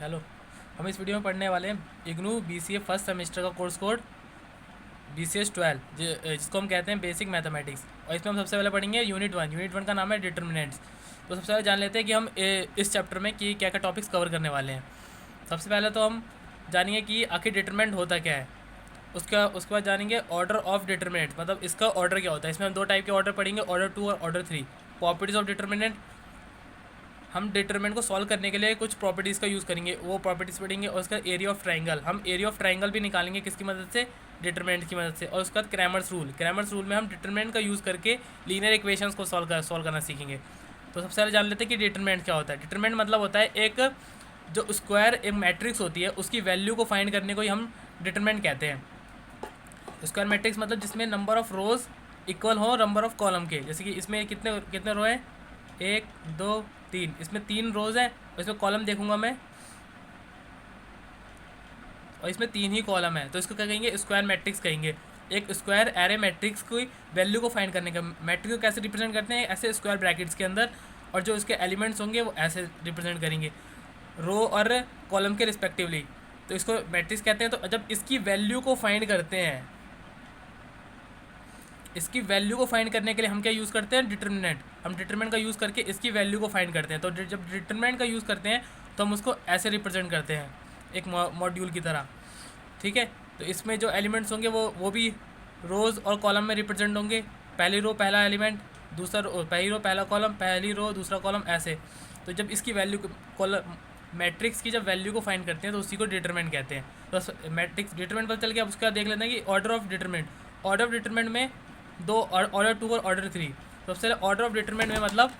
Hello. हम इस video में पढ़ने वाले हैं इग्नू BCA फर्स्ट सेमेस्टर का कोर्स कोड BCS 12 जिसको हम कहते हैं बेसिक मैथमेटिक्स। और इसमें हम सबसे पहले पढ़ेंगे यूनिट वन का नाम है डिटर्मिनेंट्स। तो सबसे पहले जान लेते हैं कि हम इस चैप्टर में कि क्या क्या टॉपिक्स कवर करने वाले हैं। सबसे पहले तो हम जानेंगे कि आखिर डिटरमिनेंट होता क्या है। उसके बाद जानेंगे ऑर्डर ऑफ डिटरमिनेंट, मतलब इसका ऑर्डर क्या होता है। इसमें हम दो टाइप के ऑर्डर पढ़ेंगे, ऑर्डर 2 और ऑर्डर 3। प्रॉपर्टीज़ ऑफ डिटरमिनेंट, हम डिटरमिनेंट को सॉल्व करने के लिए कुछ प्रॉपर्टीज़ का यूज़ करेंगे, वो प्रॉपर्टीज़ पढ़ेंगे। और उसका एरिया ऑफ ट्रायंगल, हम एरिया ऑफ ट्रायंगल भी निकालेंगे किसकी मदद से, डिटरमिनेंट की मदद से। और उसके बाद क्रैमर्स रूल में हम डिटरमिनेंट का यूज़ करके लीनियर इक्वेशंस को सॉल्व करना सीखेंगे। तो सबसे पहले जान लेते हैं कि डिटरमिनेंट क्या होता है। डिटरमिनेंट मतलब होता है एक जो स्क्वायर एक मैट्रिक्स होती है उसकी वैल्यू को फाइंड करने को ही हम डिटरमिनेंट कहते हैं। स्क्वायर मैट्रिक्स मतलब जिसमें नंबर ऑफ रोज इक्वल हो नंबर ऑफ कॉलम के। जैसे कि इसमें कितने कितने रो हैं, 1 2 3, इसमें 3 रोज हैं और इसमें कॉलम देखूंगा मैं और इसमें 3 ही कॉलम है, तो इसको क्या कहेंगे, स्क्वायर मैट्रिक्स कहेंगे। एक स्क्वायर एरे मैट्रिक्स की वैल्यू को फाइंड करने का, मैट्रिक्स को कैसे रिप्रेजेंट करते हैं, ऐसे स्क्वायर ब्रैकेट्स के अंदर, और जो इसके एलिमेंट्स होंगे वो ऐसे रिप्रेजेंट करेंगे रो और कॉलम के रिस्पेक्टिवली। तो इसको मैट्रिक्स कहते हैं। तो जब इसकी वैल्यू को फाइंड करते हैं, इसकी वैल्यू को फाइंड करने के लिए हम क्या यूज़ करते हैं, डिटरमिनेंट। हम डिटरमिनेंट का यूज़ करके इसकी वैल्यू को फाइंड करते हैं। तो जब डिटरमिनेंट का यूज़ करते हैं तो हम उसको ऐसे रिप्रेजेंट करते हैं, एक मॉड्यूल की तरह, ठीक है। तो इसमें जो एलिमेंट्स होंगे वो भी रोज़ और कॉलम में रिप्रेजेंट होंगे। पहली रो पहला एलिमेंट, दूसरा रो पहली रो पहला कॉलम, पहली रो दूसरा कॉलम, ऐसे। तो जब इसकी वैल्यू कॉलम मैट्रिक्स की जब वैल्यू को फाइंड करते हैं तो उसी को डिटरमिनेंट कहते हैं। तो मैट्रिक्स डिटरमिनेंट पता चल गया। अब उसके बाद देख लेते हैं कि order of determinant. Order of determinant में दो, ऑर्डर 2 और ऑर्डर 3। तो सबसे पहले ऑर्डर ऑफ डिटरमिनेंट में मतलब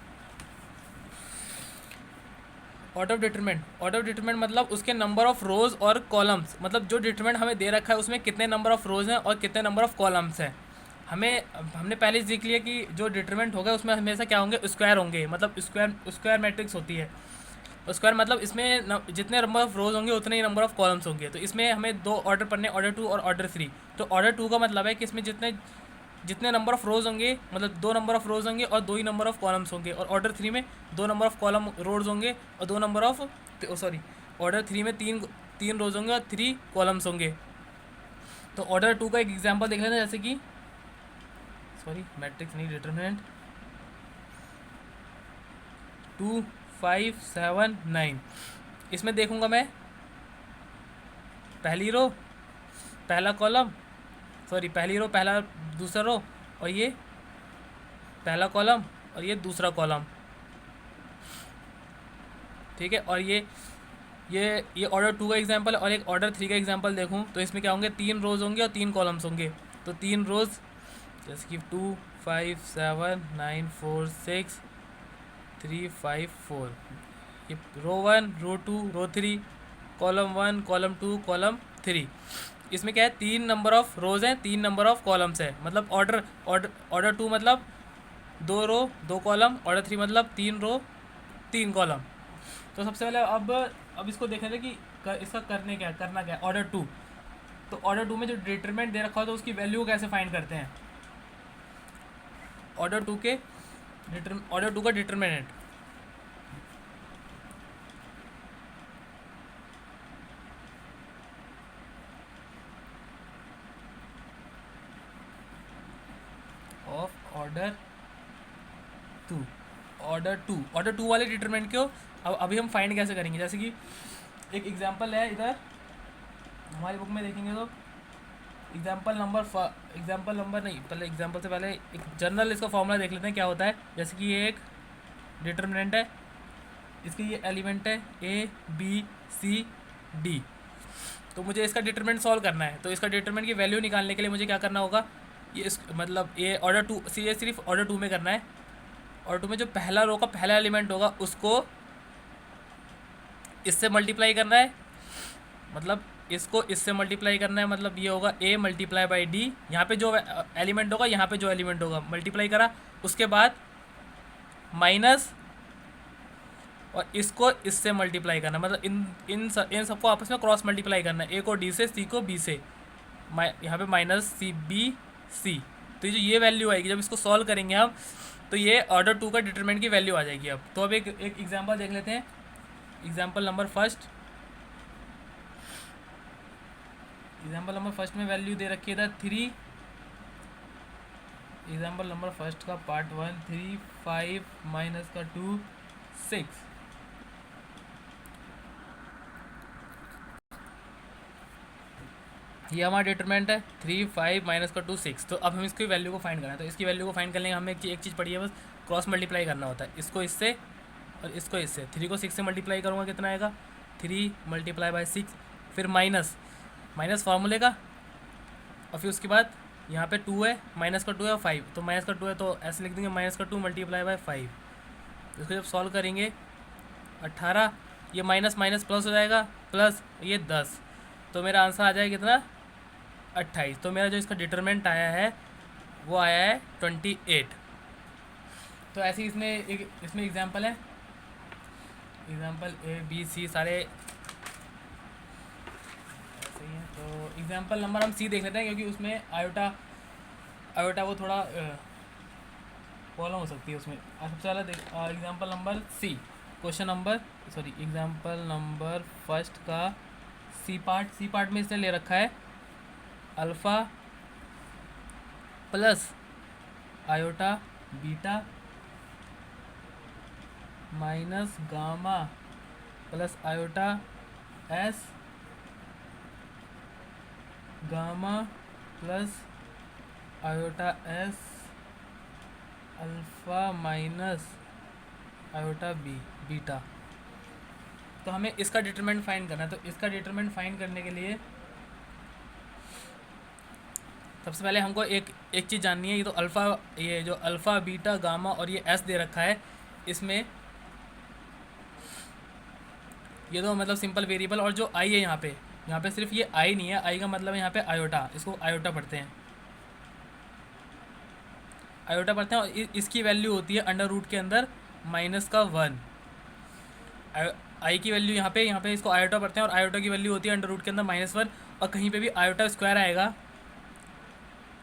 ऑर्डर ऑफ डिटरमिनेंट मतलब उसके नंबर ऑफ रोज और कॉलम्स, मतलब जो डिटरमिनेंट हमें दे रखा है उसमें कितने नंबर ऑफ रोज हैं और कितने नंबर ऑफ कॉलम्स हैं। हमने पहले सीख लिया कि जो डिटरमिनेंट होगा उसमें हमेशा क्या होंगे, स्क्वायर होंगे, मतलब स्क्वायर मैट्रिक्स होती है। स्क्वायर मतलब इसमें जितने नंबर ऑफ रोज होंगे उतने ही नंबर ऑफ कॉलम्स होंगे। तो इसमें हमें दो ऑर्डर पढ़ने, ऑर्डर 2 और ऑर्डर 3। तो ऑर्डर 2 का मतलब है कि इसमें जितने नंबर ऑफ रोज होंगे, मतलब 2 नंबर ऑफ रोज होंगे और 2 ही नंबर ऑफ कॉलम्स होंगे। और ऑर्डर 3 में 2 नंबर ऑफ कॉलम रोज होंगे और 2 नंबर ऑफ ऑर्डर 3 में तीन रोज होंगे और 3 कॉलम्स होंगे। तो ऑर्डर 2 का एक एग्जांपल देख लेना, जैसे कि मैट्रिक्स नहीं, डिटरमिनेंट 2 5 7 9। इसमें देखूंगा मैं पहली रो पहला कॉलम, पहली रो पहला दूसरा रो, और ये पहला कॉलम और ये दूसरा कॉलम, ठीक है। और ये ऑर्डर 2 का एग्जांपल है। और एक ऑर्डर 3 का एग्जांपल देखूं तो इसमें क्या होंगे, 3 रोज होंगे और 3 कॉलम्स होंगे। तो 3 रोज जैसे कि 2 5 7 9 4 6 3 5 4, ये रो 1 रो 2 रो 3, कॉलम 1 कॉलम 2 कॉलम 3। इसमें क्या है, 3 नंबर ऑफ रोज हैं, 3 नंबर ऑफ कॉलम्स है। मतलब ऑर्डर 2 मतलब 2 रो 2 कॉलम, ऑर्डर 3 मतलब 3 रो 3 कॉलम। तो सबसे पहले अब इसको देखें कि इसका करना क्या है ऑर्डर 2। तो ऑर्डर 2 में जो डिटरमिनेंट दे रखा हो तो उसकी वैल्यू कैसे फाइंड करते हैं। ऑर्डर 2 का डिटरमिनेंट, ऑफ ऑर्डर 2 वाले डिटरमिनेंट को अब अभी हम फाइंड कैसे करेंगे। जैसे कि एक एग्जांपल है, इधर हमारी बुक में देखेंगे तो एग्जांपल नंबर नहीं, पहले एग्जांपल से पहले एक जनरल इसका फॉर्मूला देख लेते हैं क्या होता है। जैसे कि ये एक डिटरमिनेंट है, इसके ये एलिमेंट है A B C D। तो मुझे इसका डिटरमिनेंट सॉल्व करना है। तो इसका डिटरमिनेंट की वैल्यू निकालने के लिए मुझे क्या करना होगा, मतलब ये ऑर्डर 2 ये सिर्फ ऑर्डर 2 में करना है। ऑर्डर 2 में जो पहला रो का पहला एलिमेंट होगा उसको इससे मल्टीप्लाई करना है, मतलब इसको इससे मल्टीप्लाई करना है। मतलब ये होगा A मल्टीप्लाई बाई D, यहाँ पे जो एलिमेंट होगा यहाँ पे जो एलिमेंट होगा मल्टीप्लाई करा, उसके बाद माइनस, और इसको इससे मल्टीप्लाई करना, मतलब इन सबको आपस में क्रॉस मल्टीप्लाई करना है। A को D से, C को B से, यहाँ पे माइनस C। तो ये वैल्यू आएगी। जब इसको सॉल्व करेंगे हम तो ये ऑर्डर 2 का डिटरमिनेंट की वैल्यू आ जाएगी। अब तो अब एक एग्जांपल देख लेते हैं। Example number first, example number first में वैल्यू दे रखी है 3, एग्जाम्पल नंबर फर्स्ट का पार्ट 1 3 5 माइनस का 2 6। ये हमारा डिटरमिनेंट है 3 5 माइनस का 2 6। तो अब हम इसकी वैल्यू को फाइंड करना है। तो इसकी वैल्यू को फाइंड करने के हमें एक चीज़ पड़ी है, बस क्रॉस मल्टीप्लाई करना होता है। इसको इससे और इसको इससे, 3 को 6 से मल्टीप्लाई करूँगा कितना आएगा 3 मल्टीप्लाई बाई 6, फिर माइनस फार्मूले का, और फिर उसके बाद यहाँ पे 2 है, माइनस का 2 है और 5, तो माइनस का 2 है तो ऐसे लिख देंगे माइनस का 2 मल्टीप्लाई बाई 5। इसको जब सॉल्व करेंगे 18, ये माइनस माइनस प्लस हो जाएगा, प्लस ये 10, तो मेरा आंसर आ जाएगा कितना 28। तो मेरा जो इसका डिटरमिनेंट आया है वो आया है 28। तो ऐसे ही इसमें एग्जांपल है, एग्जांपल ए बी सी सारे ऐसे ही हैं। तो एग्जांपल नंबर हम सी देख लेते हैं, क्योंकि उसमें आयोटा वो थोड़ा प्रॉब्लम हो सकती है उसमें। सबसे पहले देख example number C, example number first का सी पार्ट में इसने ले रखा है alpha plus iota beta minus gamma plus iota S gamma plus iota S alpha minus iota beta. तो हमें इसका डिटरमिनेंट फाइंड करना है। तो इसका डिटरमिनेंट फाइंड करने के लिए सबसे पहले हमको एक चीज़ जाननी है। ये जो अल्फ़ा बीटा गामा और ये एस दे रखा है, इसमें ये तो मतलब सिंपल वेरिएबल, और जो आई है यहाँ पे सिर्फ ये आई नहीं है, आई का मतलब है यहाँ पे आयोटा, इसको आयोटा पढ़ते हैं और इसकी वैल्यू होती है अंडर रूट के अंदर माइनस का 1। आई की वैल्यू यहाँ पे इसको आयोटा पढ़ते हैं, और आयोटा की वैल्यू होती है अंडर रूट के अंदर -1। और कहीं पे भी आयोटा स्क्वायर आएगा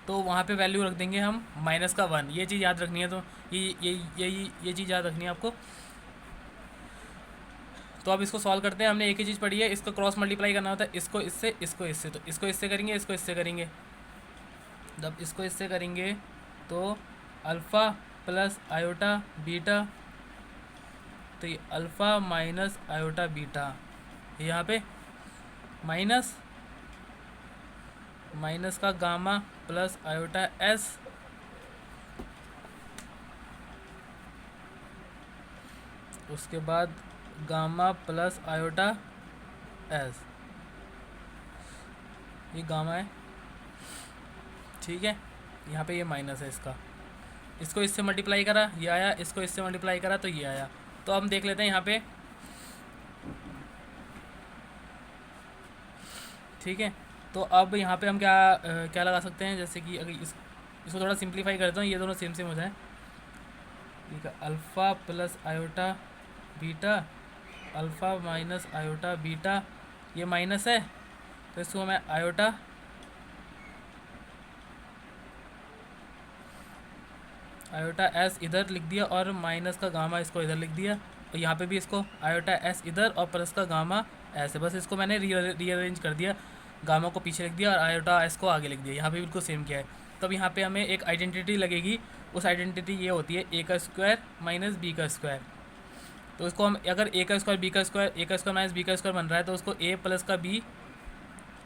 तो वहाँ पे वैल्यू रख देंगे हम माइनस का 1। ये चीज़ याद रखनी है। तो ये चीज़ याद रखनी है आपको। तो अब इसको सॉल्व करते हैं। हमने एक ही चीज़ पढ़ी है, इसको क्रॉस मल्टीप्लाई करना होता है, इसको इससे तो इसको इससे करेंगे, इसको इससे करेंगे। जब इसको इससे करेंगे तो अल्फ़ा प्लस आयोटा बीटा, तो ये अल्फ़ा माइनस आयोटा बीटा, यहाँ पे माइनस का गामा प्लस आयोटा एस, उसके बाद गामा प्लस आयोटा एस, ये गामा है, ठीक है। यहाँ पे ये माइनस है इसको इससे मल्टीप्लाई करा ये आया, इसको इससे मल्टीप्लाई करा तो ये आया। तो हम देख लेते हैं यहाँ पे, ठीक है। तो अब यहाँ पे हम क्या लगा सकते हैं, जैसे कि अगर इसको थोड़ा सिंप्लीफाई करता हूँ, ये दोनों सेम हो जाए। ठीक है, alpha plus iota beta, alpha minus iota beta, ये माइनस है तो इसको मैं आयोटा एस इधर लिख दिया, और माइनस का गामा इसको इधर लिख दिया। और यहाँ पे भी इसको आयोटा एस इधर और प्लस का गामा ऐसे, बस इसको मैंने रीअरेंज कर दिया, गामा को पीछे लिख दिया और आयोटा एस को आगे लिख दिया। यहाँ पे बिल्कुल सेम किया है। तब यहाँ पे हमें एक आइडेंटिटी लगेगी, उस आइडेंटिटी ये होती है ए का स्क्वायर माइनस बी का स्क्वायर। तो इसको हम अगर ए का स्क्वायर बी का स्क्वायर, ए का स्क्वायर माइनस बी का स्क्वायर बन रहा है, तो उसको ए प्लस का बी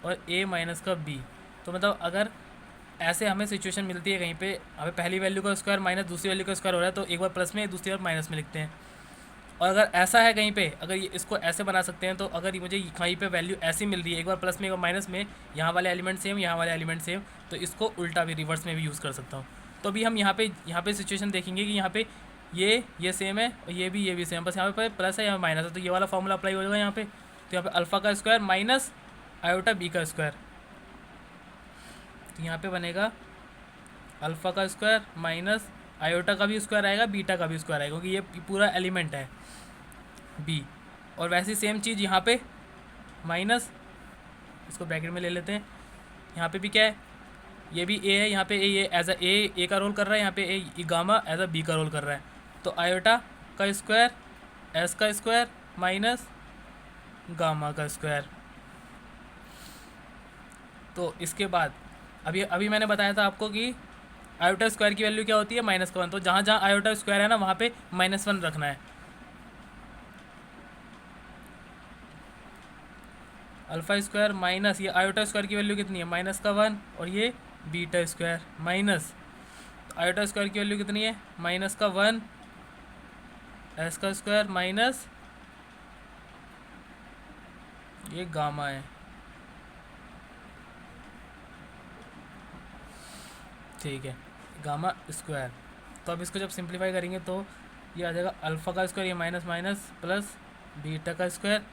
और ए माइनस का बी। तो मतलब अगर ऐसे हमें सिचुएशन मिलती है कहीं पे, हमें पहली वैल्यू का स्क्वायर माइनस दूसरी वैल्यू का स्क्वायर हो रहा है, तो एक बार प्लस में दूसरी बार माइनस में लिखते हैं। और अगर ऐसा है कहीं पे, अगर इसको ऐसे बना सकते हैं, तो अगर मुझे कहीं पे वैल्यू ऐसी मिल रही है, एक बार प्लस में एक बार माइनस में, यहाँ वाले एलिमेंट सेम यहाँ वाले एलिमेंट सेम, तो इसको उल्टा भी रिवर्स में भी यूज़ कर सकता हूँ। तो अभी हम यहाँ पे सिचुएशन देखेंगे कि यहाँ पे ये सेम है और ये भी सेम, बस यहाँ पे प्लस है यहाँ माइनस है, तो ये वाला फॉर्मूला अप्लाई हो जाएगा यहाँ पे। तो यहाँ पे अल्फ़ा का स्क्वायर माइनस आयोटा बी का स्क्वायर, तो यहाँ पे बनेगा अल्फ़ा का स्क्वायर माइनस आयोटा का भी स्क्वायर आएगा, बीटा का भी स्क्वायर आएगा, क्योंकि ये पूरा एलिमेंट है बी। और वैसे सेम चीज़ यहाँ पे माइनस, इसको ब्रैकेट में ले लेते हैं, यहाँ पे भी क्या है, ये भी ए है, यहाँ पे ये एज ए का रोल कर रहा है, यहाँ पे ए गामा एज अ बी का रोल कर रहा है। तो आयोटा का स्क्वायर एस का स्क्वायर माइनस गामा का स्क्वायर, तो इसके बाद अभी अभी मैंने बताया था आपको कि आयोटा स्क्वायर की वैल्यू क्या होती है -1, तो जहाँ जहाँ आयोटा स्क्वायर है ना वहाँ पे -1 रखना है। अल्फ़ा स्क्वायर माइनस ये आयोटा स्क्वायर की वैल्यू कितनी है -1, और ये beta square minus iota square की वैल्यू कितनी है -1, एस का स्क्वायर माइनस ये गामा है, ठीक है, गामा स्क्वायर। तो अब इसको जब सिंप्लीफाई करेंगे तो ये आ जाएगा अल्फ़ा का स्क्वायर, ये माइनस माइनस प्लस बीटा का स्क्वायर,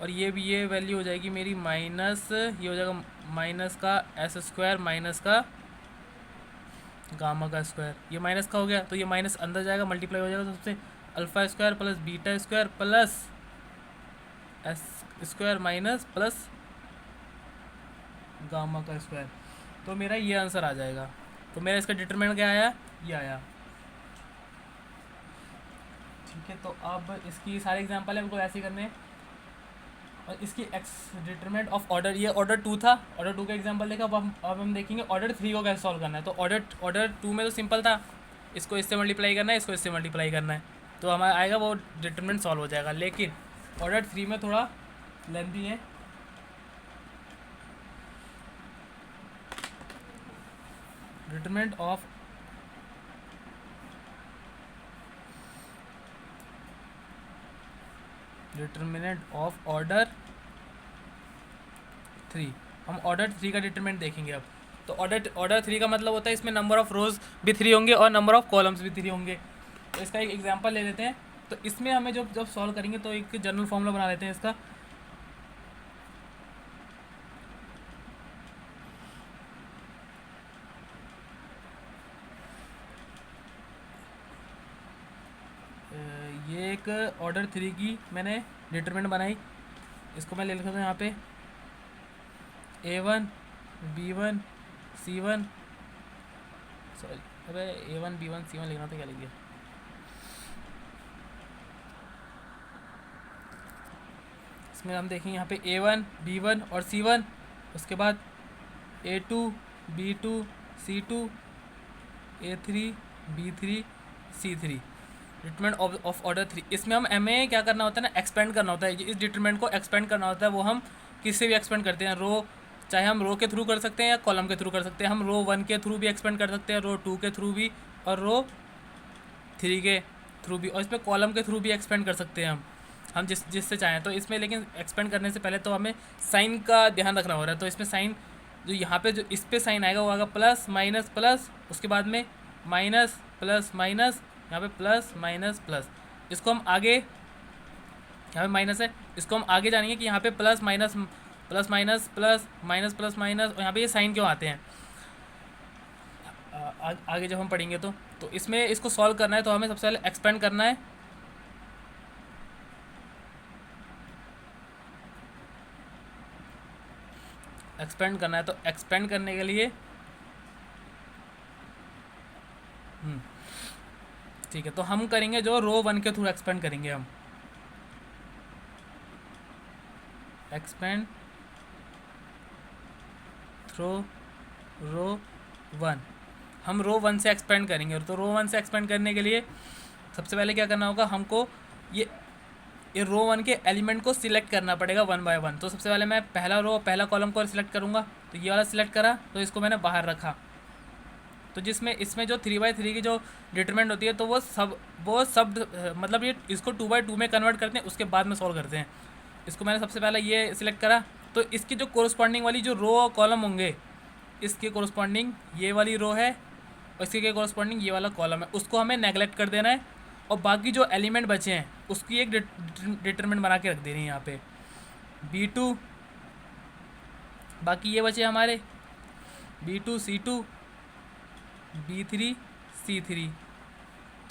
और ये भी ये वैल्यू हो जाएगी मेरी माइनस, ये हो जाएगा माइनस का एस स्क्वायर माइनस का गामा का स्क्वायर, ये माइनस का हो गया तो ये माइनस अंदर जाएगा मल्टीप्लाई हो जाएगा, तो सबसे alpha square plus beta square plus S square minus plus gamma का स्क्वायर, तो मेरा ये आंसर आ जाएगा। तो मेरा इसका डिटरमिनेंट क्या आया, ये आया। ठीक है, तो अब इसकी सारे एग्जांपल है हमको ऐसे ही करने हैं, और इसकी एक्स डिटरमिनेंट ऑफ ऑर्डर, ये ऑर्डर 2 था, ऑर्डर 2 का एग्जांपल देखा। अब हम देखेंगे ऑर्डर 3 को कैसे सॉल्व करना है। तो ऑर्डर 2 में तो सिंपल था, इसको इससे मल्टीप्लाई करना है, इसको इससे मल्टीप्लाई करना है, तो हमारा आएगा वो डिटरमिनेंट सॉल्व हो जाएगा। लेकिन ऑर्डर 3 में थोड़ा लेंथी है, डिटरमिनेंट ऑफ ऑर्डर 3, हम ऑर्डर 3 का डिटरमिनेंट देखेंगे अब। तो ऑर्डर 3 का मतलब होता है इसमें नंबर ऑफ रोज भी 3 होंगे और नंबर ऑफ कॉलम्स भी 3 होंगे। तो इसका एक एग्जांपल ले लेते हैं। तो इसमें हमें जब सॉल्व करेंगे तो एक जनरल फॉर्मूला बना लेते हैं इसका। ये एक ऑर्डर 3 की मैंने डिटरमिनेंट बनाई, इसको मैं ले लेता हूँ यहाँ पे A1 B1 C1, सॉरी अबे A1 B1 C1 लिखना था, क्या लिख दिया। इसमें हम देखेंगे यहाँ पे A1 B1 और C1, उसके बाद A2 B2 C2 A3 B3 C3, determinant of order 3। इसमें हम हमें क्या करना होता है ना, एक्सपेंड करना होता है। इस डिटरमिनेंट को एक्सपेंड करना होता है, वो हम किससे भी एक्सपेंड करते हैं, रो, चाहे हम रो के थ्रू कर सकते हैं या कॉलम के थ्रू कर सकते हैं। हम रो 1 के थ्रू भी एक्सपेंड कर सकते हैं, रो 2 के थ्रू भी, और रो 3 के थ्रू भी, और इसमें कॉलम के थ्रू भी एक्सपेंड कर सकते हैं हम जिससे चाहें। तो इसमें लेकिन एक्सपेंड करने से पहले तो हमें साइन का ध्यान रखना हो रहा है। तो इसमें साइन जो यहाँ पे जो इस पे साइन आएगा वो आएगा प्लस माइनस प्लस, उसके बाद में माइनस प्लस माइनस, यहाँ पे प्लस माइनस प्लस। इसको हम आगे, यहाँ पे माइनस है, इसको हम आगे जानेंगे कि यहाँ पे plus minus plus minus plus minus plus minus, और यहाँ पे ये साइन क्यों आते हैं आगे जब हम पढ़ेंगे। तो इसमें इसको सॉल्व करना है तो हमें सबसे पहले एक्सपेंड करना है। एक्सपेंड करना है तो एक्सपेंड करने के लिए ठीक है, तो हम करेंगे जो रो 1 के थ्रू एक्सपेंड करेंगे, हम एक्सपेंड थ्रू रो 1, हम रो 1 से एक्सपेंड करेंगे। तो रो 1 से एक्सपेंड करने के लिए सबसे पहले क्या करना होगा, हमको ये रो 1 के एलिमेंट को सिलेक्ट करना पड़ेगा 1 बाय 1। तो सबसे पहले मैं पहला रो पहला कॉलम को सिलेक्ट करूँगा, तो ये वाला सिलेक्ट करा, तो इसको मैंने बाहर रखा। तो जिसमें इसमें जो 3/3 की जो डिटरमिनेंट होती है तो वो सब मतलब ये इसको 2/2 में कन्वर्ट करते हैं, उसके बाद में सॉल्व करते हैं। इसको मैंने सबसे पहले ये सिलेक्ट करा, तो इसकी जो कोरस्पॉन्डिंग वाली जो रो और कॉलम होंगे, इसके कोरस्पॉन्डिंग ये वाली रो है और इसके के कोरस्पॉन्डिंग ये वाला कॉलम है, उसको हमें नेगलेक्ट कर देना है। और बाकी जो एलिमेंट बचे हैं उसकी एक डिटरमिनेंट बना के रख देनी है यहाँ पे B2, बाकी ये बचे हमारे B2 C2 B3 C3,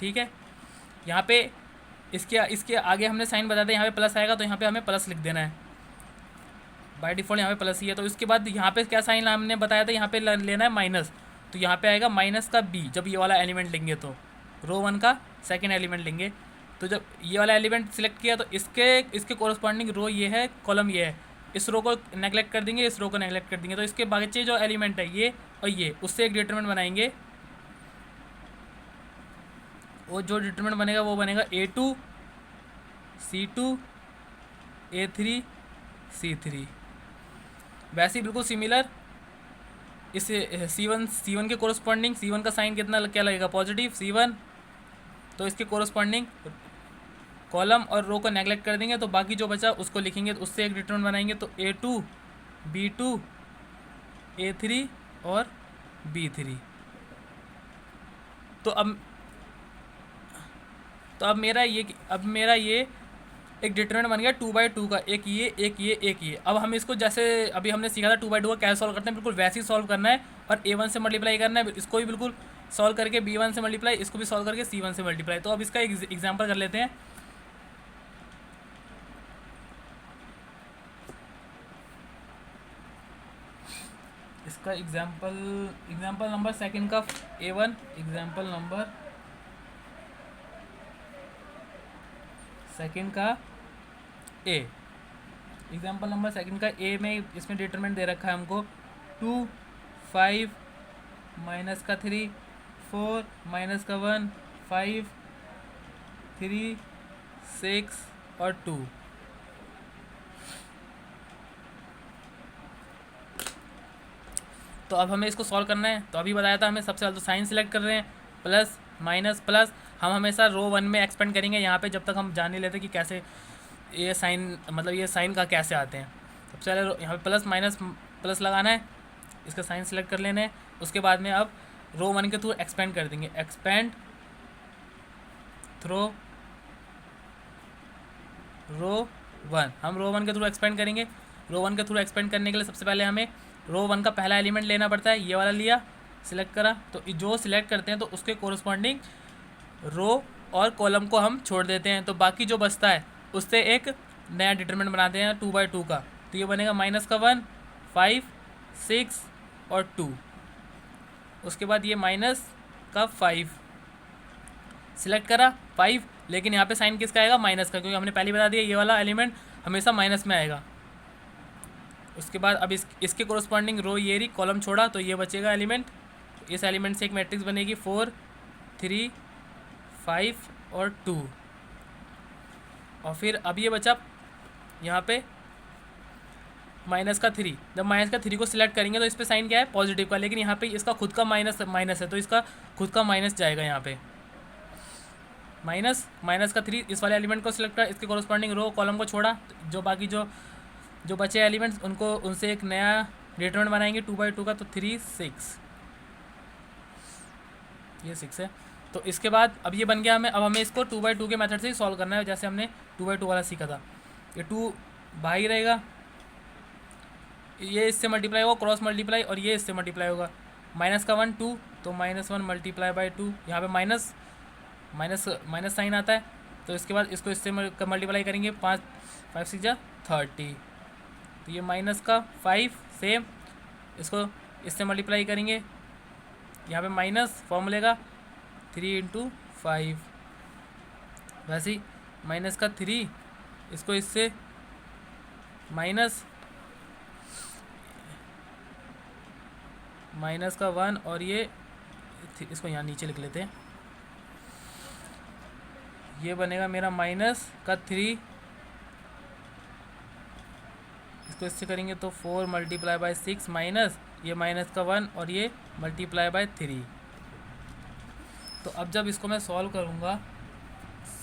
ठीक है। यहाँ पे इसके आगे हमने साइन बता दिया, यहाँ पे प्लस आएगा तो यहाँ पे हमें प्लस लिख देना है, बाय डिफ़ॉल्ट यहाँ पे प्लस ही है। तो इसके बाद यहाँ पे क्या साइन हमने बताया था, यहाँ पे लेना है माइनस, तो यहाँ पे आएगा माइनस का B। जब ये वाला एलिमेंट लेंगे तो रो 1 का सेकेंड एलिमेंट लेंगे, तो जब ये वाला एलिमेंट सिलेक्ट किया तो इसके कोरस्पॉन्डिंग रो ये है, कॉलम ये है, इस रो को नेगलेक्ट कर देंगे, इस रो को नेगलेक्ट कर देंगे, तो इसके बचे जो एलिमेंट है ये और ये, उससे एक डिटरमिनेंट बनाएंगे। वो जो डिटरमिनेंट बनेगा वो बनेगा A2 C2 A3 C3। वैसे ही बिल्कुल सिमिलर इस C1 के कोरस्पॉन्डिंग, C1 का साइन कितना क्या लगेगा, पॉजिटिव C1, तो इसके कोरस्पॉन्डिंग कॉलम और रो को नेगलेक्ट कर देंगे, तो बाकी जो बचा उसको लिखेंगे, तो उससे एक डिटरमिनेंट बनाएंगे, तो A2 B2 A3 और B3। तो अब मेरा ये एक डिटरमिनेंट बन गया 2/2 का, एक ये। अब हम इसको जैसे अभी हमने सीखा था 2/2 का कैसे सॉल्व करते हैं, बिल्कुल वैसे ही सॉल्व करना है, और A1 से मल्टीप्लाई करना है, इसको भी बिल्कुल सॉल्व करके B1 से मल्टीप्लाई, इसको भी सॉल्व करके C1 से मल्टीप्लाई। तो अब इसका एक एग्जाम्पल कर लेते हैं। इसका एग्जाम्पल नंबर सेकंड का A1, एग्जाम्पल नंबर सेकंड का A, एग्जाम्पल नंबर सेकंड का A में इसमें डिटरमिनेंट दे रखा है हमको 2 5 माइनस का 3 4 माइनस का 1 5 3 6 और 2। तो अब हमें इसको सॉल्व करना है। तो अभी बताया था हमें, सबसे पहले तो साइन सेलेक्ट कर रहे हैं, प्लस माइनस प्लस, हम हमेशा रो 1 में एक्सपेंड करेंगे यहाँ पे, जब तक हम जान नहीं लेते कि कैसे ये साइन, मतलब ये साइन का कैसे आते हैं। सबसे पहले यहाँ पे प्लस माइनस प्लस लगाना है, इसका साइन सेलेक्ट कर लेना है। उसके बाद में अब रो 1 के थ्रू एक्सपेंड कर देंगे, एक्सपेंड थ्रो रो 1, हम रो 1 के थ्रू एक्सपेंड करेंगे। रो 1 के थ्रू एक्सपेंड करने के लिए सबसे पहले हमें रो 1 का पहला एलिमेंट लेना पड़ता है, ये वाला लिया, सिलेक्ट करा, तो जो सिलेक्ट करते हैं तो उसके कोरस्पॉन्डिंग रो और कॉलम को हम छोड़ देते हैं, तो बाकी जो बचता है उससे एक नया डिटरमिनेंट बनाते हैं 2/2 का, तो ये बनेगा माइनस का 1 5 6 और 2। उसके बाद ये माइनस का 5 सिलेक्ट करा 5, लेकिन यहाँ पे साइन किसका आएगा, माइनस का, क्योंकि हमने पहले बता दिया ये वाला एलिमेंट हमेशा माइनस में आएगा। उसके बाद अब इसके कोरस्पॉन्डिंग रो ये रही, कॉलम छोड़ा तो ये बचेगा एलिमेंट, इस एलिमेंट से एक मैट्रिक्स बनेगी 4 3 5 और 2। और फिर अब ये बचा यहाँ पे माइनस का 3, जब माइनस का 3 को सिलेक्ट करेंगे तो इस पर साइन क्या है, पॉजिटिव का, लेकिन यहाँ पे इसका खुद का माइनस है, तो इसका खुद का माइनस जाएगा यहाँ पे, माइनस का 3 इस वाले एलिमेंट को सिलेक्ट कर, इसके कोरस्पॉन्डिंग रो कॉलम को छोड़ा, जो बाकी जो बचे एलिमेंट्स उनको उनसे एक नया डिटरमिनेंट बनाएंगे 2/2 का, तो 3 6, ये 6 है। तो इसके बाद अब ये बन गया अब हमें इसको 2/2 के मेथड से ही सॉल्व करना है, जैसे हमने 2/2 वाला सीखा था। ये 2 बाहर ही रहेगा, ये इससे मल्टीप्लाई होगा, क्रॉस मल्टीप्लाई, और ये इससे मल्टीप्लाई होगा, माइनस का 1 2, तो -1 मल्टीप्लाई बाई 2, यहाँ पे माइनस साइन आता है, तो इसके बाद इसको इससे मल्टीप्लाई करेंगे, 5 6 जा 30, तो ये माइनस का 5 सेम, इसको इससे मल्टीप्लाई करेंगे, यहाँ पे माइनस फॉर्मूले का 3 × 5, वैसे ही माइनस का 3, इसको इससे माइनस का 1, और ये इसको यहाँ नीचे लिख लेते हैं, ये बनेगा मेरा माइनस का 3, इसको इससे करेंगे तो 4 मल्टीप्लाई बाई 6 माइनस, ये माइनस का 1 और ये मल्टीप्लाई बाई 3। तो अब जब इसको मैं सॉल्व करूँगा,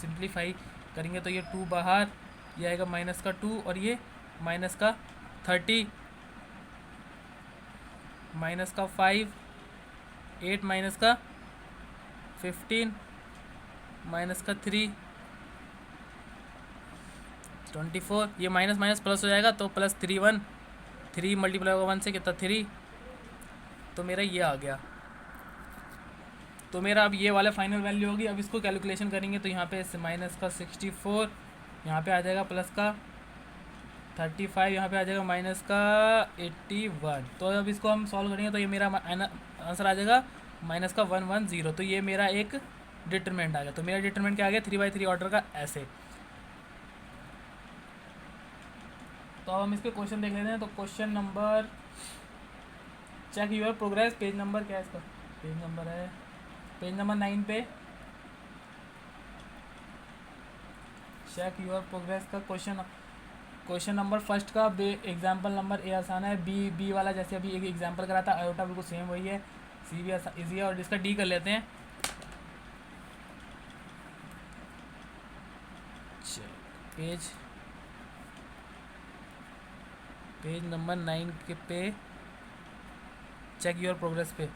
सिंप्लीफाई करेंगे, तो ये 2 बाहर, ये आएगा माइनस का 2 और ये माइनस का 30, माइनस का 5 8 माइनस का 15 माइनस का 3 24, ये माइनस माइनस प्लस हो जाएगा, तो प्लस 3 मल्टीप्लाई होगा 1 से कितना 3, तो मेरा ये आ गया। तो मेरा अब ये वाला फाइनल वैल्यू होगी। अब इसको कैलकुलेशन करेंगे तो यहाँ पे माइनस का 64 यहाँ पे आ जाएगा, प्लस का 35 यहाँ पे आ जाएगा, माइनस का 81। तो अब इसको हम सॉल्व करेंगे तो ये मेरा आंसर आ जाएगा माइनस का 110। तो ये मेरा एक डिटरमिनेंट आ गया। तो मेरा डिटरमिनेंट क्या आ गया, 3/3 ऑर्डर का ऐसे। तो अब हम इस पे क्वेश्चन देख लेते हैं। तो question number, check your progress, page number क्या है इसका, पेज नंबर है पेज नंबर 9 पे चेक यूर प्रोग्रेस का क्वेश्चन नंबर फर्स्ट का एग्जाम्पल नंबर ए आसान है, बी वाला जैसे अभी एक एग्जाम्पल करा था आयोटा बिल्कुल सेम वही है, सी भी इजी है। और इसका डी कर लेते हैं। पेज नंबर 9 के पे चेक योर प्रोग्रेस पे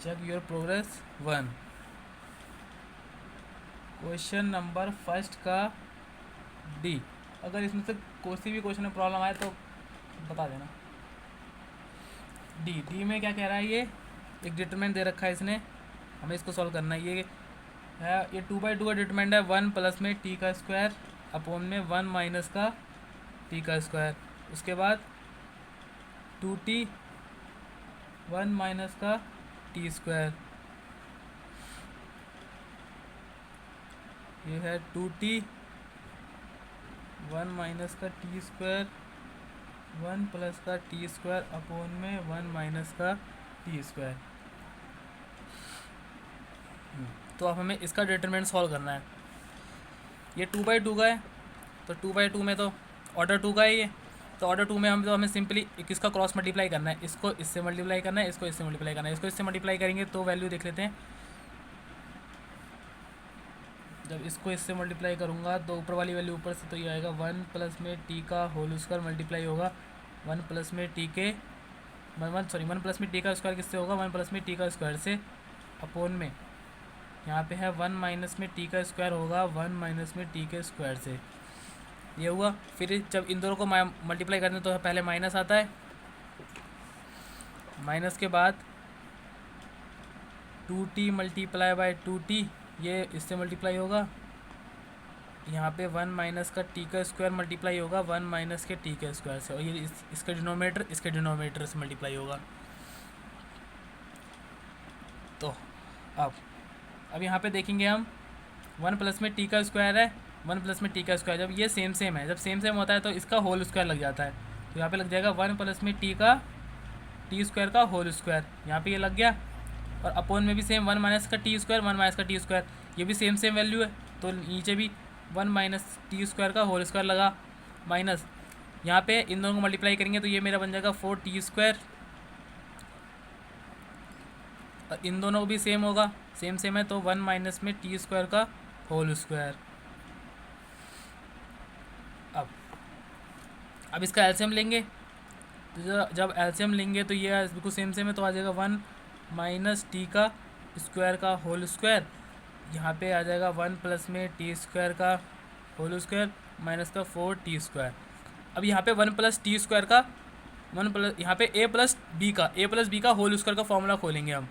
check your progress 1, question number first का डी। अगर इसमें से कोई भी क्वेश्चन में प्रॉब्लम आए तो बता देना। डी में क्या कह रहा है, ये एक डिटरमिनेंट दे रखा है इसने, हमें इसको सॉल्व करना है। ये 2/2 का डिटरमिनेंट है, 1 प्लस में टी का स्क्वायर अपॉन में 1 माइनस का टी का स्क्वायर, उसके बाद 2t 1 माइनस का टी स्क्वायर, ये है 2t 1 माइनस का टी स्क्वायर 1 प्लस का टी स्क्वायर अपॉन में 1 माइनस का टी स्क्वायर। तो अब हमें इसका डिटरमिनेंट सॉल्व करना है। ये 2/2 का है, तो 2/2 में तो ऑर्डर 2 का है ये, तो ऑर्डर 2 में हमें सिंपली किसका क्रॉस मल्टीप्लाई करना है, इसको इससे मल्टीप्लाई करना है, इसको इससे मल्टीप्लाई करना है। इसको इससे मल्टीप्लाई करेंगे तो वैल्यू देख लेते हैं। जब इसको इससे मल्टीप्लाई करूँगा तो ऊपर वाली वैल्यू ऊपर से तो ये आएगा 1 प्लस में टी का होल स्क्वायर मल्टीप्लाई होगा 1 प्लस में टी के 1 प्लस में टी का स्क्वायर किससे होगा, 1 प्लस में टी का स्क्वायर से, अपॉन में यहाँ पे है 1 माइनस में टी का स्क्वायर होगा 1 माइनस में टी के स्क्वायर से, ये हुआ। फिर जब इन दोनों को मल्टीप्लाई करते हैं तो पहले माइनस आता है, माइनस के बाद 2t मल्टीप्लाई बाय 2t, ये इससे मल्टीप्लाई होगा, यहाँ पे 1 माइनस का टी का स्क्वायर मल्टीप्लाई होगा 1 माइनस के टी के स्क्वायर से, और ये इसका डिनोमिनेटर इसके डिनोमिनेटर से मल्टीप्लाई होगा। तो अब यहाँ पे देखेंगे हम 1 प्लस में टी का स्क्वायर है 1 प्लस में टी का स्क्वायर, जब ये सेम सेम है, जब सेम सेम होता है तो इसका होल स्क्वायर लग जाता है, तो यहाँ पे लग जाएगा 1 प्लस में टी स्क्वायर का होल स्क्वायर, यहाँ पे ये लग गया। और अपॉन में भी सेम 1 माइनस का टी स्क्वायर 1 माइनस का टी स्क्वायर, ये भी सेम सेम वैल्यू है, तो नीचे भी 1 माइनस टी स्क्वायर का होल स्क्वायर लगा, माइनस यहाँ पे इन दोनों को मल्टीप्लाई करेंगे तो ये मेरा बन जाएगा 4t स्क्वायर, इन दोनों को भी सेम होगा, सेम सेम है, तो 1 माइनस में टी स्क्वायर का होल स्क्वायर। अब इसका एलसीएम लेंगे, तो जब एलसीएम लेंगे तो ये बिल्कुल सेम सेम है, तो आ जाएगा 1 माइनस टी का स्क्वायर का होल स्क्वायर, यहाँ पे आ जाएगा 1 प्लस में टी स्क्वायर का होल स्क्वायर माइनस का 4t स्क्वायर। अब यहाँ पे 1 प्लस टी स्क्वायर का 1 प्लस यहाँ पे a प्लस बी का होल स्क्वायर का फॉर्मूला खोलेंगे हम।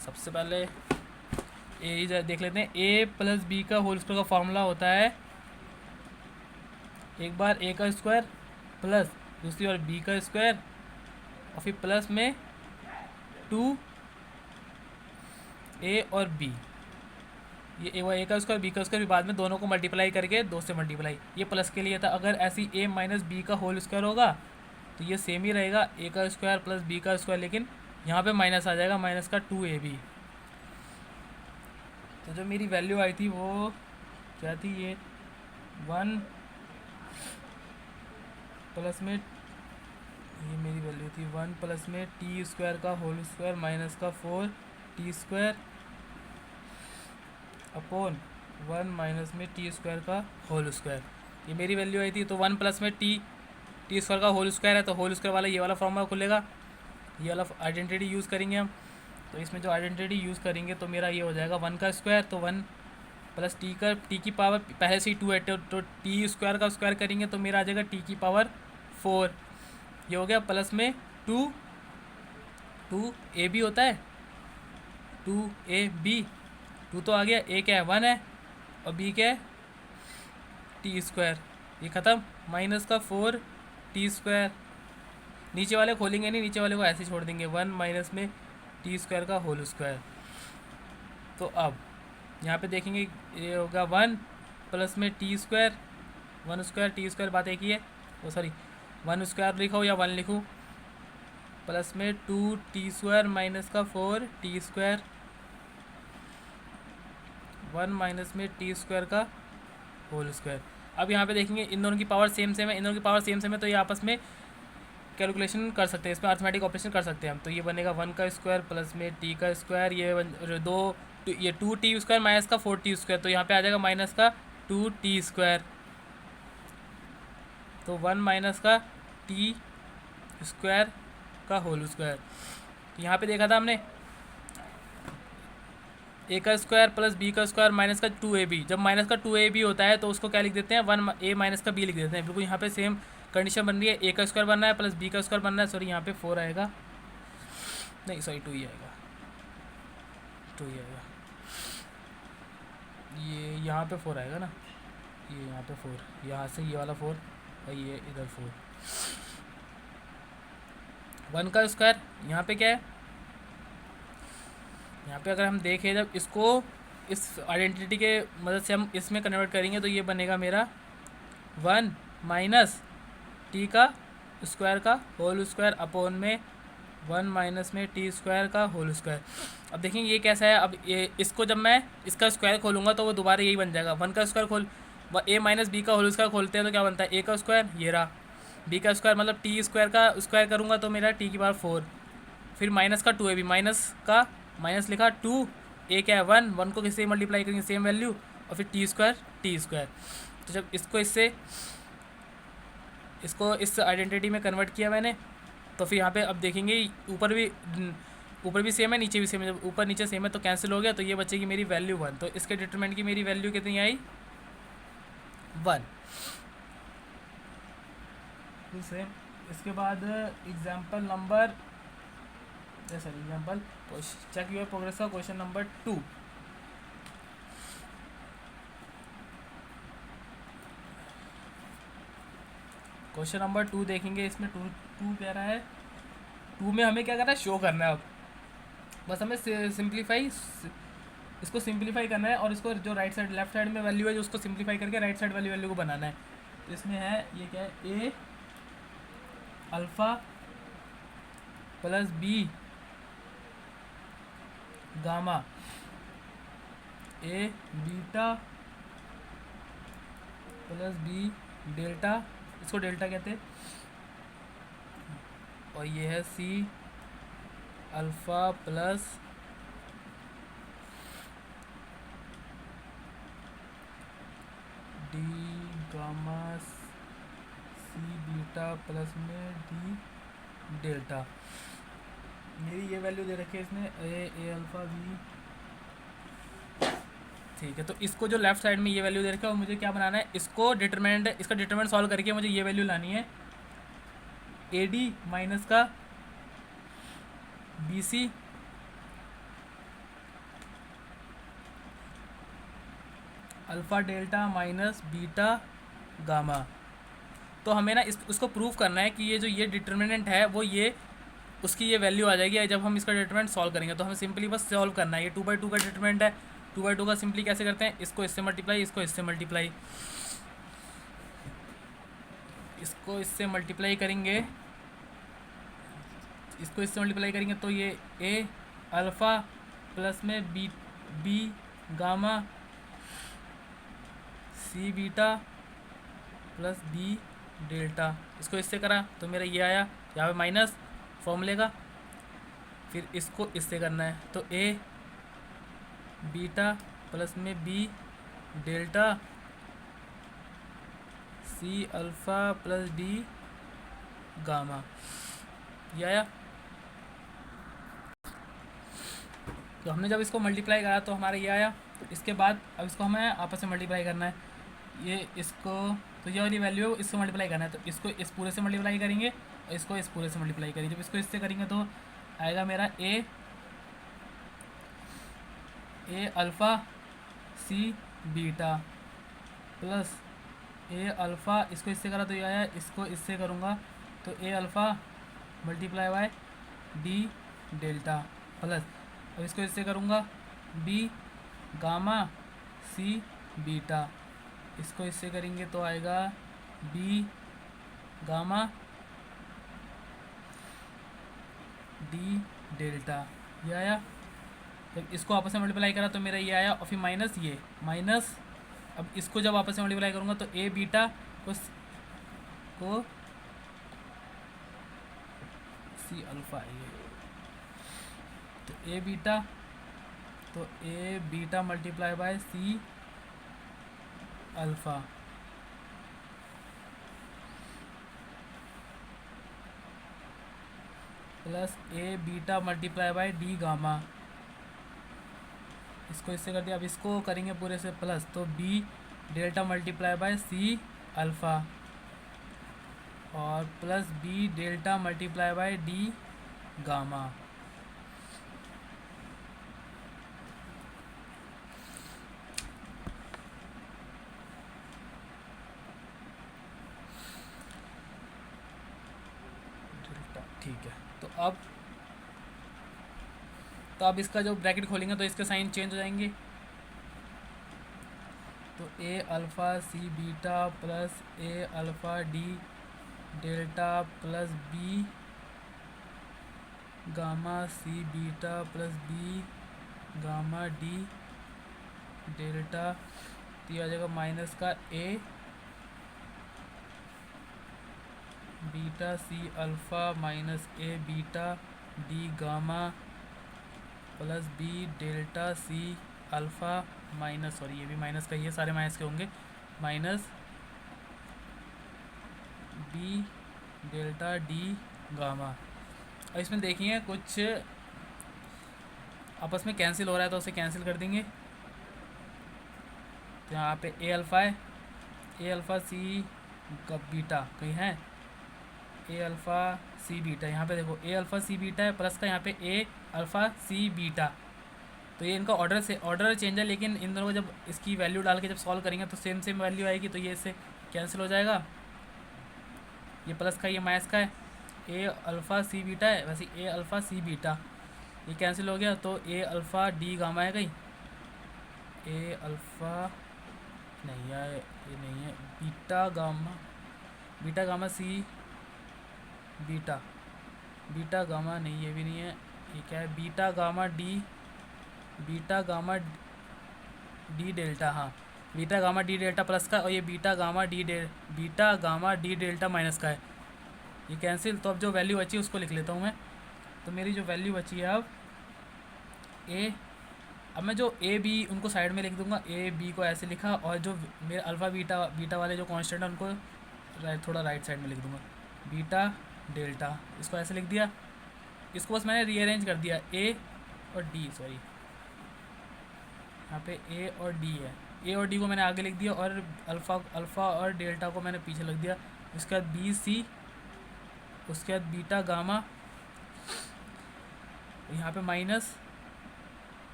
सबसे पहले ए देख लेते हैं, a प्लस बी का होल स्क्वायर का फॉर्मूला होता है, एक बार a का स्क्वायर प्लस दूसरी बार b का स्क्वायर और फिर प्लस में 2a और b, ये a का स्क्वायर b का स्क्वायर, बाद में दोनों को मल्टीप्लाई करके 2 से मल्टीप्लाई, ये प्लस के लिए था। अगर ऐसी a माइनस बी का होल स्क्वायर होगा तो ये सेम ही रहेगा, a का स्क्वायर प्लस b का स्क्वायर, लेकिन यहाँ पे माइनस आ जाएगा, माइनस का 2ab। तो जो मेरी वैल्यू आई थी वो क्या थी, ये 1 प्लस में, ये मेरी वैल्यू थी 1 प्लस में टी स्क्वायर का होल स्क्वायर माइनस का 4t स्क्वायर अपॉन 1 माइनस में टी स्क्वायर का होल स्क्वायर, ये मेरी वैल्यू आई थी। तो 1 प्लस में टी स्क्वायर का होल स्क्वायर है, तो होल स्क्वायर वाला ये वाला फॉर्मूला खुलेगा, ये वाला आइडेंटिटी यूज़ करेंगे हम। तो इसमें जो आइडेंटिटी यूज़ करेंगे तो मेरा ये हो जाएगा 1 का स्क्वायर, तो 1 प्लस टी की पावर पहले से ही 2 है, तो टी स्क्वायर का स्क्वायर करेंगे तो मेरा आ जाएगा टी की पावर 4, ये हो गया, प्लस में 2a भी होता है 2ab, 2 तो आ गया, a क्या है 1 है और b क्या है टी स्क्वायर, ये ख़त्म, माइनस का 4t स्क्वायर, नीचे वाले खोलेंगे नहीं, नीचे वाले को ऐसे छोड़ देंगे, 1 माइनस में टी स्क्वायर का होल स्क्वायर। तो अब यहाँ पे देखेंगे ये होगा 1 प्लस में T square, 1 square T square, बात एक ही है, ओ सॉरी 1 स्क्वायर लिखो या 1 लिखूँ, प्लस में 2 टी स्क्वायर माइनस का 4 टी स्क्वायर, 1 माइनस में टी स्क्वायर का होल स्क्वायर। अब यहाँ पे देखेंगे इन दोनों की पावर सेम सेम है, इन दोनों की पावर सेम सेम है, तो ये आपस में कैलकुलेशन कर सकते हैं, इसमें अर्थमेटिक ऑपरेशन कर सकते हैं हम। तो ये बनेगा 1 का स्क्वायर प्लस में टी का स्क्वायर, ये 2 टी स्क्वायर माइनस का 4 टी स्क्वायर, तो यहाँ पे आ जाएगा माइनस का 2 टी स्क्वायर, तो 1 माइनस का टी स्क्वायर का होल स्क्वायर। तो यहाँ पे देखा था हमने ए का स्क्वायर प्लस बी का स्क्वायर माइनस का 2ab, जब माइनस का 2ab होता है तो उसको क्या लिख देते हैं 1a माइनस का b लिख देते हैं। बिल्कुल यहाँ पे सेम कंडीशन बन रही है, ए का स्क्वायर बनना है प्लस बी का स्क्वायर बनना है, सॉरी यहाँ पे 4 आएगा, नहीं सॉरी 2 ही आएगा, 2 ही आएगा, ये यहाँ पे 4 आएगा ना, ये यहाँ पे 4, यहाँ से ये वाला 4 और ये इधर 4, 1 का स्क्वायर यहाँ पे क्या है, यहाँ पे अगर हम देखें जब इसको इस आइडेंटिटी के मदद से हम इसमें कन्वर्ट करेंगे तो ये बनेगा मेरा 1 माइनस टी का स्क्वायर का होल स्क्वायर अपॉन में 1 माइनस में टी स्क्वायर का होल स्क्वायर। अब देखेंगे ये कैसा है, अब ये इसको जब मैं इसका स्क्वायर खोलूँगा तो वो दोबारा यही बन जाएगा, 1 का स्क्वायर खोल ए माइनस बी का होल स्क्वायर खोलते हैं तो क्या बनता है, ए का स्क्वायर ये रहा, बी का स्क्वायर मतलब टी स्क्वायर का स्क्वायर करूँगा तो मेरा टी की पावर 4, फिर माइनस का 2ab, माइनस का माइनस लिखा 2, ए क्या है 1, 1 को किससे मल्टीप्लाई करेंगे सेम वैल्यू, और फिर टी स्क्वायर। तो जब इसको इस आइडेंटिटी में कन्वर्ट किया मैंने, तो फिर यहाँ पे अब देखेंगे ऊपर भी सेम है नीचे भी सेम है, जब ऊपर नीचे सेम है तो कैंसिल हो गया, तो ये बचेगी मेरी वैल्यू 1, तो इसके डिटरमिनेंट की मेरी वैल्यू कितनी आई 1। सेम इसके बाद example number check your progress का क्वेश्चन नंबर 2। क्वेश्चन नंबर 2 देखेंगे, इसमें टू कह रहा है, 2 में हमें क्या करना है, शो करना है। अब बस हमें इसको सिंप्लीफाई करना है और इसको जो राइट साइड लेफ्ट साइड में वैल्यू है जो उसको सिंप्लीफाई करके राइट साइड वाली वैल्यू को बनाना है। तो इसमें है ये क्या है, A alpha plus B gamma, A beta plus B delta, इसको डेल्टा कहते हैं, और ये है C alpha plus D gamma C beta plus में डी डेल्टा। मेरी ये वैल्यू दे रखी है इसमें ए अल्फ़ा बी, ठीक है। तो इसको जो लेफ्ट साइड में ये वैल्यू दे रखा है और मुझे क्या बनाना है, इसका डिटरमिनेंट सॉल्व करके मुझे ये वैल्यू लानी है, ए डी माइनस का B C alpha delta minus beta gamma. तो हमें ना उसको प्रूव करना है कि ये जो ये डिटरमिनेंट है वो ये उसकी ये वैल्यू आ जाएगी जब हम इसका डिटरमिनेंट सॉल्व करेंगे। तो हमें सिंपली बस सॉल्व करना है, ये 2/2 का डिटरमिनेंट है, 2/2 का सिंपली कैसे करते हैं, इसको इससे मल्टीप्लाई, इसको इससे मल्टीप्लाई, इसको इससे मल्टीप्लाई करेंगे, इसको इससे मल्टीप्लाई करेंगे तो ये ए अल्फ़ा प्लस में B gamma C beta plus D delta, इसको इससे करा तो मेरा ये आया, यहाँ पे माइनस फॉर्मूले का, फिर इसको इससे करना है तो ए बीटा प्लस में B delta C alpha plus D gamma, ये आया। तो हमने जब इसको मल्टीप्लाई करा तो हमारा ये आया। तो इसके बाद अब इसको हमें आपस में मल्टीप्लाई करना है, ये इसको तो ये वाली वैल्यू है इसको मल्टीप्लाई करना है, तो इसको इस पूरे से मल्टीप्लाई करेंगे और इसको इस पूरे से मल्टीप्लाई करेंगे। जब इसको इससे करेंगे तो आएगा मेरा ए alpha C beta plus A alpha, इसको इससे करा तो ये आया, इसको इससे करूँगा तो A alpha multiply by D delta plus, अब इसको इससे करूँगा बी गामा सी बीटा, इसको इससे करेंगे तो आएगा बी गामा डी डेल्टा, ये आया। जब इसको आपस में मल्टीप्लाई करा तो मेरा ये आया, और फिर माइनस ये माइनस, अब इसको जब आपस में मल्टीप्लाई करूँगा तो ए बीटा को सी अल्फ़ा, ये तो A beta multiply by C alpha plus A beta multiply by D gamma, इसको इससे कर दिया। अब इसको करेंगे पूरे से प्लस, तो B delta multiply by C alpha और plus B delta multiply by D gamma. ठीक है, तो अब इसका जो ब्रैकेट खोलेंगे तो इसके साइन चेंज हो जाएंगे। तो A alpha C beta plus A alpha D delta plus B gamma C beta plus B gamma D delta, तो ये आ जाएगा माइनस का A beta C alpha minus A beta D gamma plus B delta C alpha minus, sorry ये भी minus का ही है, सारे माइनस के होंगे, minus B delta D gamma. और इसमें देखिए कुछ आपस में कैंसिल हो रहा है तो उसे कैंसिल कर देंगे। तो यहाँ पे ए अल्फ़ा है, ए अल्फ़ा सी बीटा कहीं है, ए अल्फ़ा सी बीटा, यहाँ पे देखो ए अल्फ़ा सी बीटा है प्लस का यहाँ पे ए अल्फ़ा सी बीटा, तो ये इनका ऑर्डर चेंज है, लेकिन इन दोनों को जब इसकी वैल्यू डाल के जब सॉल्व करेंगे तो सेम वैल्यू आएगी, तो ये इससे कैंसिल हो जाएगा। ये प्लस का ये माइनस का है, ए अल्फ़ा सी बीटा है, वैसे ए अल्फ़ा सी बीटा ये कैंसिल हो गया, तो ए अल्फ़ा डी गामा है कहीं, ए अल्फ़ा नहीं है, ये नहीं है, beta gamma C beta gamma नहीं, ये भी नहीं है, ये क्या है, बीटा गामा डी डेल्टा, हाँ beta gamma D delta plus का, और ये beta gamma D delta minus का है, ये कैंसिल। तो अब जो वैल्यू बची है उसको लिख लेता हूँ मैं। तो मेरी जो वैल्यू बची है अब मैं जो ए बी उनको साइड में लिख दूंगा, ए बी को ऐसे लिखा, और जो मेरे अल्फ़ा बीटा वाले जो कांस्टेंट है उनको थोड़ा राइट साइड में लिख दूंगा, बीटा डेल्टा, इसको ऐसे लिख दिया। इसको बस मैंने रीअरेंज कर दिया, ए और डी, सॉरी यहाँ पे ए और डी है, ए और डी को मैंने आगे लिख दिया, और अल्फ़ा और डेल्टा को मैंने पीछे लिख दिया। उसके बाद बी सी, उसके बाद बीटा गामा, यहाँ पे minus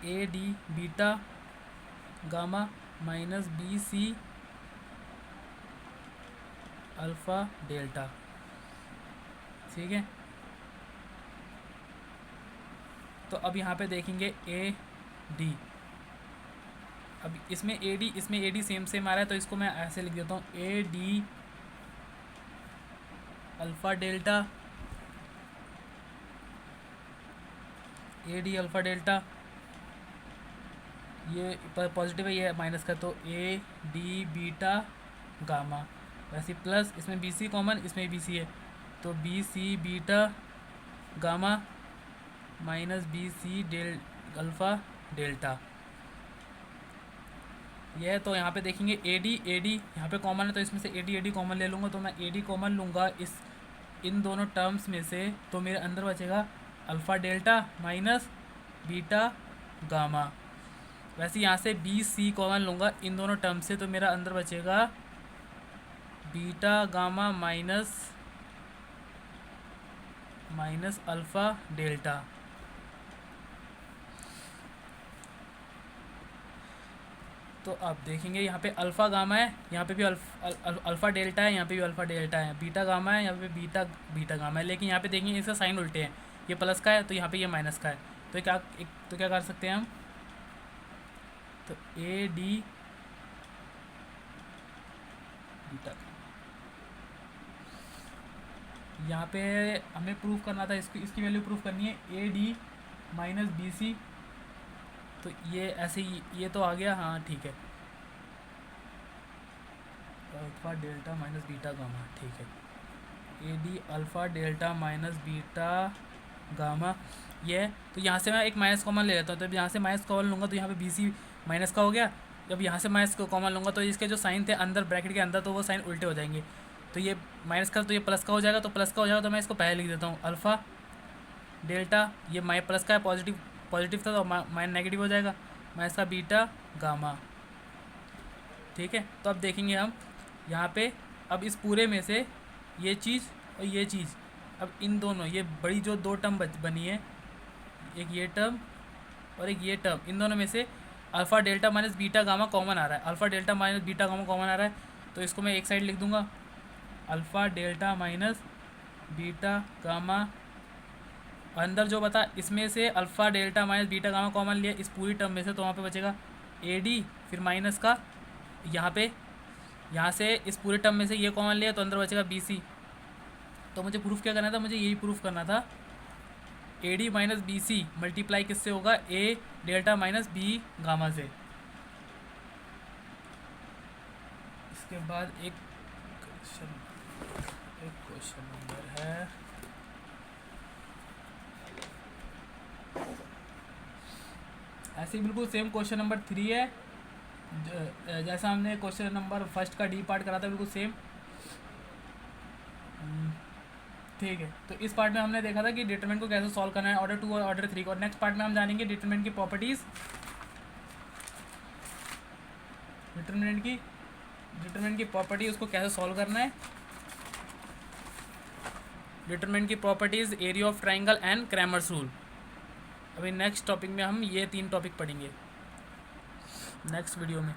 A D beta gamma minus B C alpha delta, ठीक है। तो अब यहाँ पे देखेंगे ए डी, अब इसमें ए डी सेम आ रहा है, तो इसको मैं ऐसे लिख देता हूँ, A D alpha delta, A D alpha delta, ये पॉजिटिव है, ये माइनस का, तो ए डी बीटा गामा, वैसे प्लस इसमें बी सी कॉमन, इसमें बी सी है, तो B C beta gamma minus B C alpha delta, यह है। तो यहाँ पे देखेंगे ए डी यहाँ पे कॉमन है, तो इसमें से ए डी कॉमन ले लूँगा, तो मैं ए डी कॉमन लूँगा इन दोनों टर्म्स में से, तो मेरे अंदर बचेगा alpha delta minus beta gamma. वैसे यहाँ से बी सी कॉमन लूँगा इन दोनों टर्म से, तो मेरा अंदर बचेगा beta gamma minus alpha delta. तो अब देखेंगे यहाँ पे अल्फ़ा गामा है, यहाँ पे भी अल्फ़ा डेल्टा है, यहाँ पे भी अल्फ़ा डेल्टा है, बीटा गामा है, यहाँ पे बीटा गामा है, लेकिन यहाँ पे देखेंगे इसका साइन उल्टे हैं, ये प्लस का है तो यहाँ पे ये माइनस का है, तो क्या कर सकते हैं हम, तो ए डी बीटा, यहाँ पे हमें प्रूफ करना था, इसकी वैल्यू प्रूफ करनी है A D minus B C. तो ये ऐसे ही, ये तो आ गया, हाँ ठीक है, alpha delta minus beta gamma, ठीक है, A D alpha delta minus beta gamma ये। तो यहाँ से मैं एक माइनस कॉमन ले लेता हूँ, तो जब यहाँ से माइनस कॉमन लूँगा तो यहाँ पे बी सी माइनस का हो गया। जब यहाँ से माइनस को कॉमन लूँगा तो इसके जो साइन थे अंदर ब्रैकेट के अंदर, तो वो साइन उल्टे हो जाएंगे। तो ये माइनस का तो ये प्लस का हो जाएगा, तो प्लस का हो जाएगा, तो मैं इसको पहले लिख देता हूँ अल्फ़ा डेल्टा, ये माइ प्लस का है, पॉजिटिव था तो माइनस नेगेटिव हो जाएगा, माइनस का बीटा गामा, ठीक है। तो अब देखेंगे हम यहाँ पे, अब इस पूरे में से ये चीज़ और ये चीज़, अब इन दोनों, ये बड़ी जो दो टर्म बनी है, एक ये टर्म और एक ये टर्म, इन दोनों में से alpha delta minus beta gamma common आ रहा है, alpha delta minus beta gamma common आ रहा है। तो इसको मैं एक साइड लिख दूंगा, alpha delta minus beta gamma, अंदर जो बता इसमें से alpha delta minus beta gamma common लिया इस पूरी टर्म में से, तो वहाँ पे बचेगा ए डी, फिर माइनस का यहाँ पे, यहाँ से इस पूरे टर्म में से ये कॉमन लिया तो अंदर बचेगा बी सी। तो मुझे प्रूफ क्या करना था, मुझे यही प्रूफ करना था, A D minus B C multiply किससे होगा, A delta minus B gamma से। इसके बाद एक क्वेश्चन नंबर है, ऐसे ही बिल्कुल सेम क्वेश्चन नंबर 3 है, जैसा हमने क्वेश्चन नंबर फर्स्ट का डी पार्ट करा था, बिल्कुल सेम, ठीक है। तो इस पार्ट में हमने देखा था कि डिटरमिनेंट को कैसे सॉल्व करना है, ऑर्डर 2 और ऑर्डर 3 को, और नेक्स्ट पार्ट में हम जानेंगे डिटरमिनेंट की प्रॉपर्टीज़, डिटरमिनेंट की प्रॉपर्टी उसको कैसे सॉल्व करना है, डिटरमिनेंट की properties, area of triangle and Cramer's rule. अभी नेक्स्ट टॉपिक में हम ये 3 टॉपिक पढ़ेंगे नेक्स्ट वीडियो में।